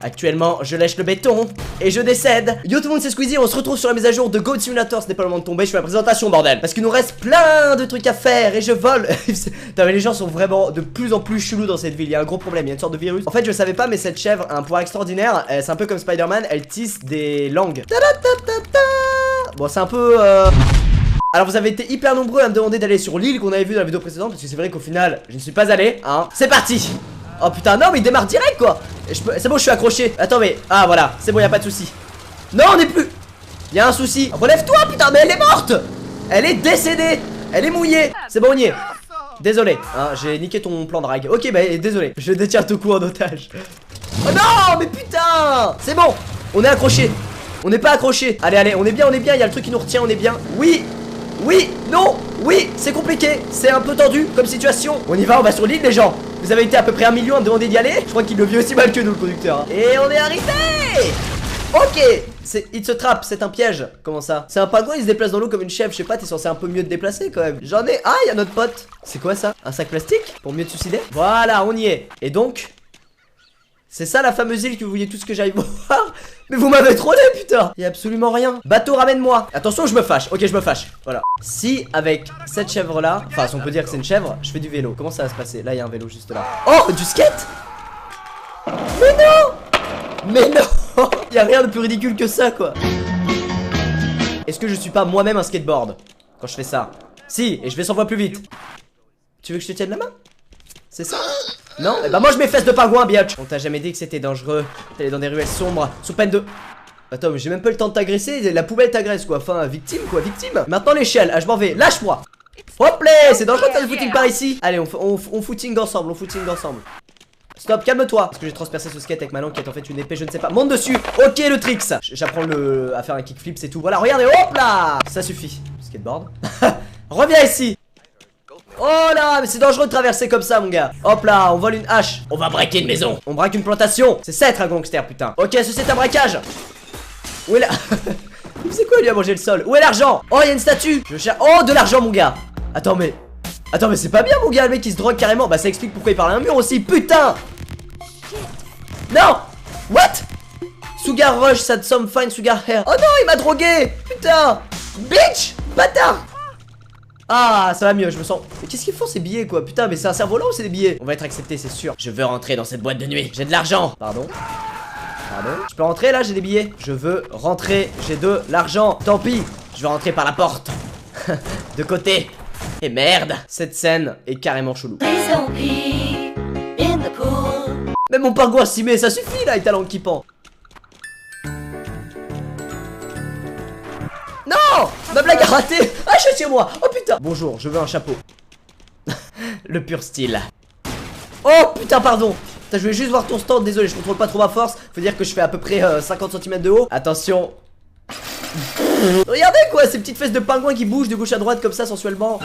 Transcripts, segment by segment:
Actuellement, je lèche le béton et je décède. Yo tout le monde, c'est Squeezie, on se retrouve sur la mise à jour de Goat Simulator. Ce n'est pas le moment de tomber, je fais la présentation bordel. Parce qu'il nous reste plein de trucs à faire et je vole. Putain, mais les gens sont vraiment de plus en plus chelous dans cette ville, il y a un gros problème, il y a une sorte de virus. En fait, je savais pas, mais cette chèvre a un pouvoir extraordinaire. C'est un peu comme Spider-Man, elle tisse des langues. Bon, c'est un peu... Alors vous avez été hyper nombreux à me demander d'aller sur l'île qu'on avait vu dans la vidéo précédente. Parce que c'est vrai qu'au final, je ne suis pas allé, hein. C'est parti. Oh putain, non mais il démarre direct quoi. C'est bon, je suis accroché. Attends mais, ah voilà, c'est bon, y a pas de souci. Non, on est plus. Y a un souci. Relève-toi putain, mais elle est morte. Elle est décédée. Elle est mouillée. C'est bon, on y est. Désolé, hein, j'ai niqué ton plan de drague. Ok, bah désolé, je détiens tout coup en otage. Oh non, mais putain. C'est bon, on est accroché. On n'est pas accroché. Allez, allez, on est bien, il y a le truc qui nous retient, on est bien. Oui. Oui, non, oui, c'est compliqué. C'est un peu tendu comme situation. On y va, on va sur l'île les gens. Vous avez été à peu près 1 million à me demander d'y aller. Je crois qu'il le vit aussi mal que nous le conducteur, hein. Et on est arrivé. Ok, it's a trap, c'est un piège. Comment ça? C'est un pingouin, il se déplace dans l'eau comme une chèvre. Je sais pas, t'es censé un peu mieux te déplacer quand même. J'en ai, ah, il y a notre pote. C'est quoi ça? Un sac plastique? Pour mieux te suicider? Voilà, on y est. Et donc c'est ça la fameuse île que vous vouliez tous que j'aille voir. Mais vous m'avez trollé putain. Y'a absolument rien. Bateau, ramène-moi. Attention, je me fâche. Ok, je me fâche. Voilà. Si avec cette chèvre là, enfin si on peut dire que c'est une chèvre, je fais du vélo, comment ça va se passer? Là il y a un vélo juste là. Oh, du skate. Mais non. Mais non. Y'a rien de plus ridicule que ça quoi. Est-ce que je suis pas moi-même un skateboard quand je fais ça? Si, et je vais 100 fois plus vite. Tu veux que je te tienne la main? C'est ça? Non? Eh bah moi je m'efface de pingouin, biatch. On t'a jamais dit que c'était dangereux d'aller dans des ruelles sombres sous peine de... Attends, mais j'ai même pas le temps de t'agresser. La poubelle t'agresse quoi. Enfin, victime quoi, victime. Maintenant l'échelle, ah je m'en vais, lâche-moi. Hop là, c'est dangereux de faire du footing par ici. Allez, on footing ensemble, on footing ensemble. Stop, calme-toi. Parce que j'ai transpercé ce skate avec ma langue qui est en fait une épée, je ne sais pas. Monte dessus. Ok, le tricks. J'apprends à faire un kickflip, c'est tout. Voilà, regardez, hop là. Ça suffit. Skateboard. Reviens ici. Oh là, mais c'est dangereux de traverser comme ça mon gars. Hop là, on vole une hache. On va braquer une maison. On braque une plantation. C'est ça être un gangster putain. Ok, ceci est un braquage. Où est la... C'est quoi lui a mangé le sol? Où est l'argent? Oh, il y a une statue. Je cherche... Oh, de l'argent mon gars. Attends mais c'est pas bien mon gars, le mec qui se drogue carrément. Bah ça explique pourquoi il parle à un mur aussi. Putain. Non. What? Sugar rush, sad some fine sugar hair. Oh non, il m'a drogué. Putain. Bitch. Bâtard. Ah, ça va mieux, je me sens... Mais qu'est-ce qu'ils font ces billets quoi? Putain, mais c'est un cerf-volant ou c'est des billets? On va être accepté, c'est sûr. Je veux rentrer dans cette boîte de nuit. J'ai de l'argent. Pardon? Pardon? Je peux rentrer là? J'ai des billets. Je veux rentrer, j'ai de l'argent. Tant pis, je vais rentrer par la porte. De côté. Et merde, cette scène est carrément chelou. Mais mon pingouin s'y met, ça suffit là, les talons qui pend. Non! Ma blague a raté! Ah, je suis sur moi! Oh putain! Bonjour, je veux un chapeau. Le pur style. Oh putain, pardon! Putain, je voulais juste voir ton stand, désolé, je contrôle pas trop ma force. Faut dire que je fais à peu près 50 cm de haut. Attention. Regardez quoi, ces petites fesses de pingouin qui bougent de gauche à droite comme ça sensuellement.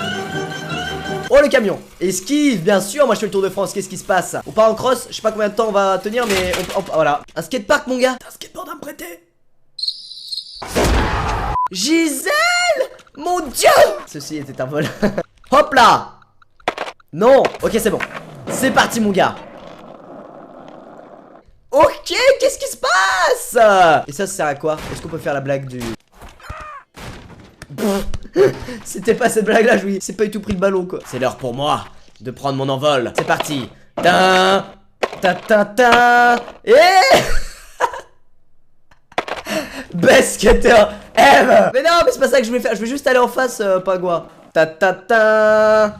Oh le camion. Esquive, bien sûr, moi je fais le tour de France, qu'est-ce qui se passe? On part en cross, je sais pas combien de temps on va tenir mais voilà. Un skatepark mon gars. T'as un skateboard à me prêter? Gisèle! Mon dieu! Ceci était un vol. Hop là! Non! Ok, c'est bon. C'est parti, mon gars. Ok, qu'est-ce qui se passe? Et ça sert à quoi? Est-ce qu'on peut faire la blague du... C'était pas cette blague là, oui. C'est pas du tout pris le ballon quoi. C'est l'heure pour moi de prendre mon envol. C'est parti. Ta ta ta ta. Et best skater ever. Mais non, mais c'est pas ça que je voulais faire. Je vais juste aller en face, pingouin. Ta ta ta.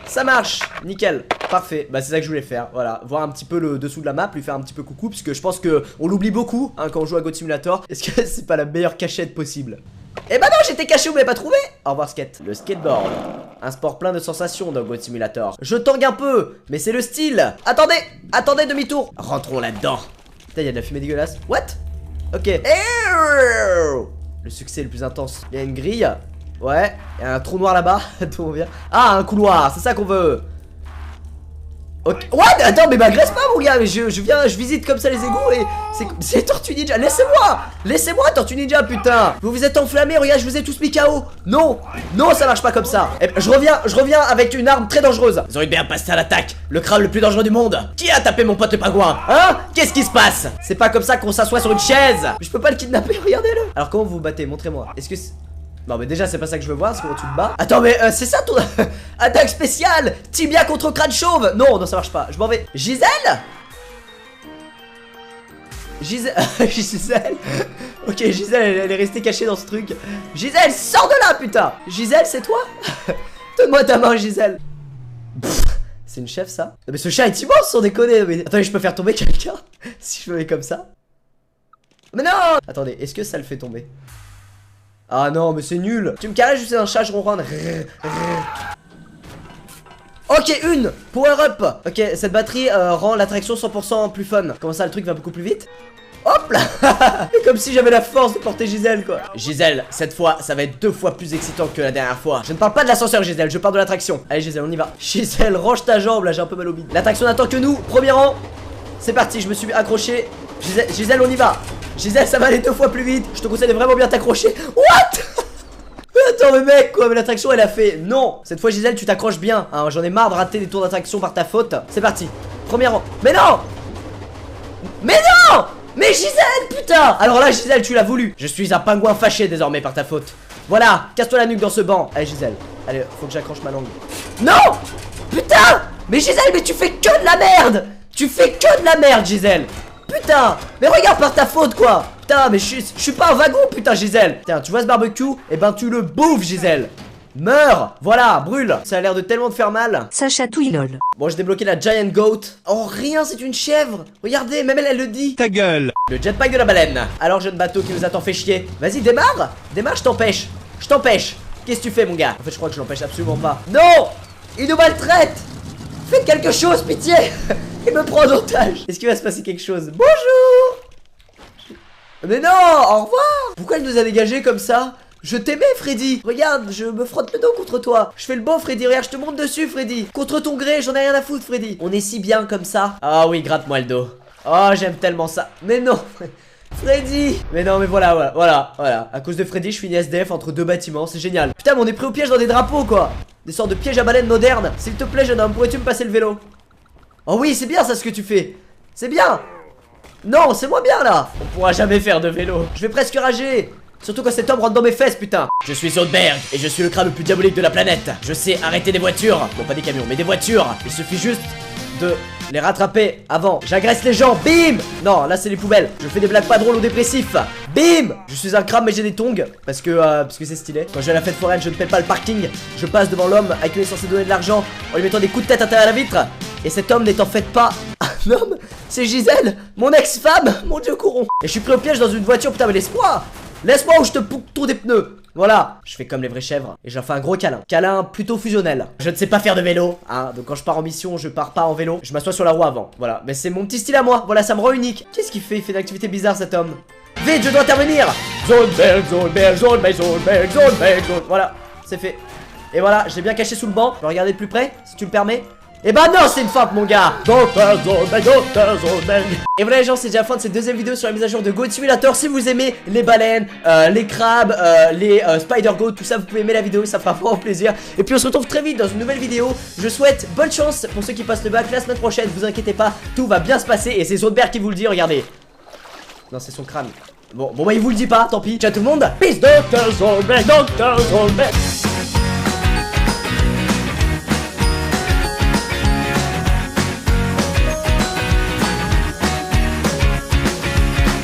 Ça marche, nickel, parfait. Bah c'est ça que je voulais faire, voilà. Voir un petit peu le dessous de la map, lui faire un petit peu coucou. Puisque je pense que on l'oublie beaucoup hein, quand on joue à Goat Simulator. Est-ce que c'est pas la meilleure cachette possible? Eh bah non, j'étais caché, vous m'avez pas trouvé. Au revoir skate. Le skateboard, un sport plein de sensations dans Goat Simulator. Je tangue un peu, mais c'est le style. Attendez, attendez, demi-tour. Rentrons là-dedans. Putain, il y a de la fumée dégueulasse. What? Ok. Le succès le plus intense. Il y a une grille. Ouais, il y a un trou noir là-bas. D'où on vient? Ah, un couloir, c'est ça qu'on veut. Ok. What? Attends, mais m'agresse pas mon gars, mais je visite comme ça les égouts et c'est Tortue Ninja. Laissez-moi Tortue Ninja, putain. Vous vous êtes enflammés, regarde, je vous ai tous mis KO. Non, ça marche pas comme ça. Et je reviens avec une arme très dangereuse. Ils auraient bien passé à l'attaque. Le crabe le plus dangereux du monde. Qui a tapé mon pote le pingouin? Hein? Qu'est-ce qui se passe? C'est pas comme ça qu'on s'assoit sur une chaise. Je peux pas le kidnapper, regardez-le. Alors comment vous vous battez? Montrez-moi. Est-ce que non mais déjà c'est pas ça que je veux voir, c'est comment tu te bats. Attends mais c'est ça ton attaque spéciale. Tibia contre crâne chauve. Non ça marche pas, je m'en vais. Gisèle. Gisèle. Ok Gisèle elle est restée cachée dans ce truc. Gisèle sors de là putain. Gisèle c'est toi? Donne-moi ta main Gisèle. C'est une chef ça? Non, mais ce chat est immense sans déconner mais... Attendez je peux faire tomber quelqu'un si je me mets comme ça. Mais non. Attendez est-ce que ça le fait tomber? Ah non mais c'est nul. Tu me caresses, je suis un chat, je ronronne. Ok une power up. Ok cette batterie rend l'attraction 100% plus fun. Comment ça le truc va beaucoup plus vite? Hop là. Comme si j'avais la force de porter Gisèle quoi. Gisèle cette fois ça va être 2 fois plus excitant que la dernière fois. Je ne parle pas de l'ascenseur Gisèle, je parle de l'attraction. Allez Gisèle on y va. Gisèle range ta jambe là, j'ai un peu mal au bide. L'attraction n'attend que nous, premier rang. C'est parti, je me suis accroché. Gisèle on y va. Gisèle ça va aller 2 fois plus vite. Je te conseille de vraiment bien t'accrocher. What? Attends mais mec quoi, mais l'attraction elle a fait. Non. Cette fois Gisèle tu t'accroches bien hein. J'en ai marre de rater des tours d'attraction par ta faute. C'est parti, premier rang. Mais non. Mais Gisèle putain. Alors là Gisèle tu l'as voulu. Je suis un pingouin fâché désormais par ta faute. Voilà, casse-toi la nuque dans ce banc. Allez Gisèle, allez faut que j'accroche ma langue. Non. Putain. Mais Gisèle mais tu fais que de la merde. Tu fais que de la merde Gisèle. Putain, mais regarde par ta faute quoi. Putain mais je suis pas un wagon putain Gisèle. Tiens tu vois ce barbecue? Eh ben tu le bouffes Gisèle. Meurs. Voilà brûle. Ça a l'air de tellement te faire mal. Ça chatouille lol. Bon j'ai débloqué la Giant Goat. Oh rien c'est une chèvre. Regardez même elle le dit. Ta gueule. Le jetpack de la baleine. Alors jeune bateau qui nous a tant fait chier. Vas-y démarre. Démarre je t'empêche. Qu'est-ce que tu fais mon gars? En fait je crois que je l'empêche absolument pas. Non. Il nous maltraite. Faites quelque chose pitié. Il me prend en otage. Est-ce qu'il va se passer quelque chose? Bonjour. Mais non, au revoir. Pourquoi elle nous a dégagé comme ça? Je t'aimais Freddy. Regarde, je me frotte le dos contre toi. Je fais le beau Freddy, regarde, je te monte dessus Freddy. Contre ton gré, j'en ai rien à foutre Freddy. On est si bien comme ça. Ah oui, gratte-moi le dos. Oh, j'aime tellement ça. Mais non Freddy. Mais non, mais voilà. À cause de Freddy, je finis SDF entre 2 bâtiments, c'est génial. Putain, mais on est pris au piège dans des drapeaux quoi. Des sortes de pièges à baleines modernes. S'il te plaît jeune homme, pourrais-tu me passer le vélo? Oh oui, c'est bien ça ce que tu fais. C'est bien. Non, c'est moins bien là. On pourra jamais faire de vélo. Je vais presque rager. Surtout quand cet homme rentre dans mes fesses putain. Je suis Zoidberg et je suis le crabe le plus diabolique de la planète. Je sais arrêter des voitures. Bon pas des camions mais des voitures. Il suffit juste de les rattraper avant. J'agresse les gens, bim. Non là c'est les poubelles. Je fais des blagues pas drôles ou dépressifs. Bim. Je suis un crabe mais j'ai des tongs. Parce que c'est stylé. Quand je vais à la fête foraine je ne paie pas le parking. Je passe devant l'homme à qui on est censé donner de l'argent en lui mettant des coups de tête à travers la vitre. Et cet homme n'est en fait pas un homme. C'est Gisèle, mon ex-femme. Mon dieu courant. Et je suis pris au piège dans une voiture. Putain mais laisse-moi. Laisse-moi ou je te pouque tout des pneus. Voilà, je fais comme les vraies chèvres et j'en fais un gros câlin. Câlin plutôt fusionnel. Je ne sais pas faire de vélo, hein. Donc quand je pars en mission, je pars pas en vélo. Je m'assois sur la roue avant. Voilà, mais c'est mon petit style à moi. Voilà, ça me rend unique. Qu'est-ce qu'il fait? Il fait une activité bizarre cet homme. Vite, je dois intervenir. Zoidberg. Voilà, c'est fait. Et voilà, je l'ai bien caché sous le banc. Je vais regarder de plus près, si tu le permets. Eh bah non, c'est une feinte mon gars. Et voilà les gens, c'est déjà la fin de cette deuxième vidéo sur la mise à jour de Goat Simulator. Si vous aimez les baleines, les crabes, les spider goat, tout ça, vous pouvez aimer la vidéo, ça fera vraiment plaisir. Et puis on se retrouve très vite dans une nouvelle vidéo. Je souhaite bonne chance pour ceux qui passent le bac la semaine prochaine. Vous inquiétez pas, tout va bien se passer. Et c'est Zoidberg qui vous le dit, regardez. Non c'est son crâne. Bon bah il vous le dit pas, tant pis. Ciao tout le monde. Peace. Dr. Zoidberg.